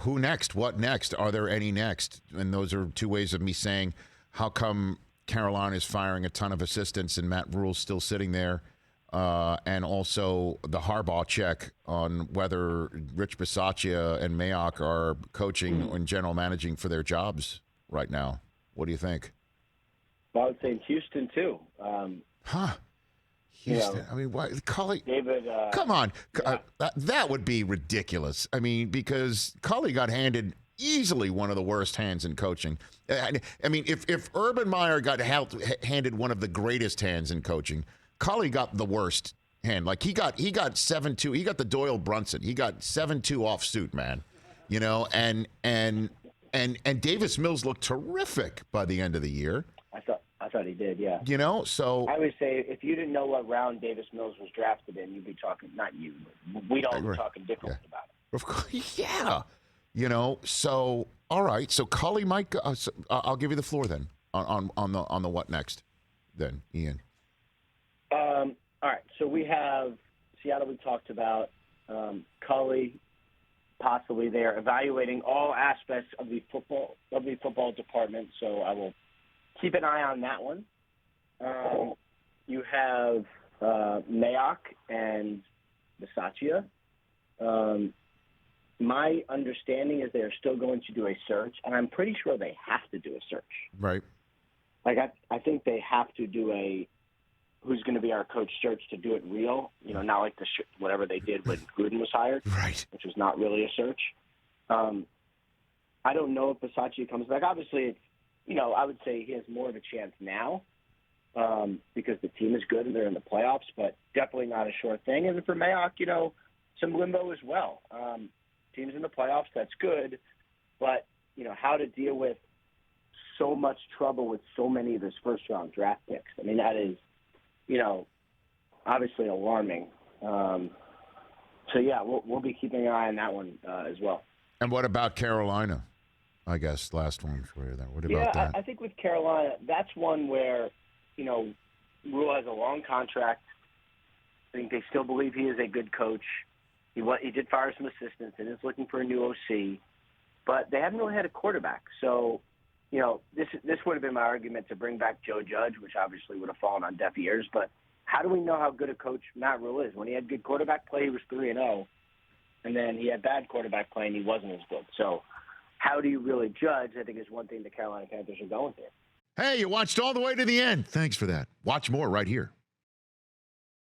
Who next? What next? Are there any next? And those are two ways of me saying, how come Carolina is firing a ton of assistants and Matt Rule's still sitting there? And also the Harbaugh check on whether Rich Bisaccia and Mayock are coaching and general managing for their jobs right now. What do you think? Well, I would say in Houston, too. Houston. I mean, why? Culley. David. Come on. Yeah. That would be ridiculous. I mean, because Culley got handed easily one of the worst hands in coaching. I mean, if Urban Meyer got handed one of the greatest hands in coaching, Culley got the worst hand. Like he got 7-2. He got the Doyle Brunson. He got 7-2 off suit, man. You know, and Davis Mills looked terrific by the end of the year. I thought he did, yeah. You know, so I would say if you didn't know what round Davis Mills was drafted in, you'd be talking, not you, but we'd all be talking differently about it. Of course, yeah. You know, so all right. So Culley might go. I'll give you the floor then on the what next, then Ian. All right. So we have Seattle. We talked about Culley possibly there evaluating all aspects of the football department. So I will keep an eye on that one. You have Mayock and Bisaccia. My understanding is they are still going to do a search, and I'm pretty sure they have to do a search. Right. Like I think they have to do a who's going to be our coach search to do it real. You know, not like whatever they did when Gruden was hired, right? Which was not really a search. I don't know if Bisaccia comes back. Obviously, it's, you know, I would say he has more of a chance now because the team is good and they're in the playoffs, but definitely not a sure thing. And for Mayock, you know, some limbo as well. Teams in the playoffs, that's good, but, you know, how to deal with so much trouble with so many of his first-round draft picks. I mean, that is, you know, obviously alarming. So, yeah, we'll be keeping an eye on that one as well. And what about Carolina? I guess last one for you there. What about that? I think with Carolina, that's one where, you know, Rule has a long contract. I think they still believe he is a good coach. He did fire some assistants and is looking for a new OC, but they haven't really had a quarterback. So, you know, this would have been my argument to bring back Joe Judge, which obviously would have fallen on deaf ears. But how do we know how good a coach Matt Rule is? When he had good quarterback play, he was 3-0, and then he had bad quarterback play and he wasn't as good. So how do you really judge, I think, is one thing the Carolina Panthers are going through. Hey, you watched all the way to the end. Thanks for that. Watch more right here.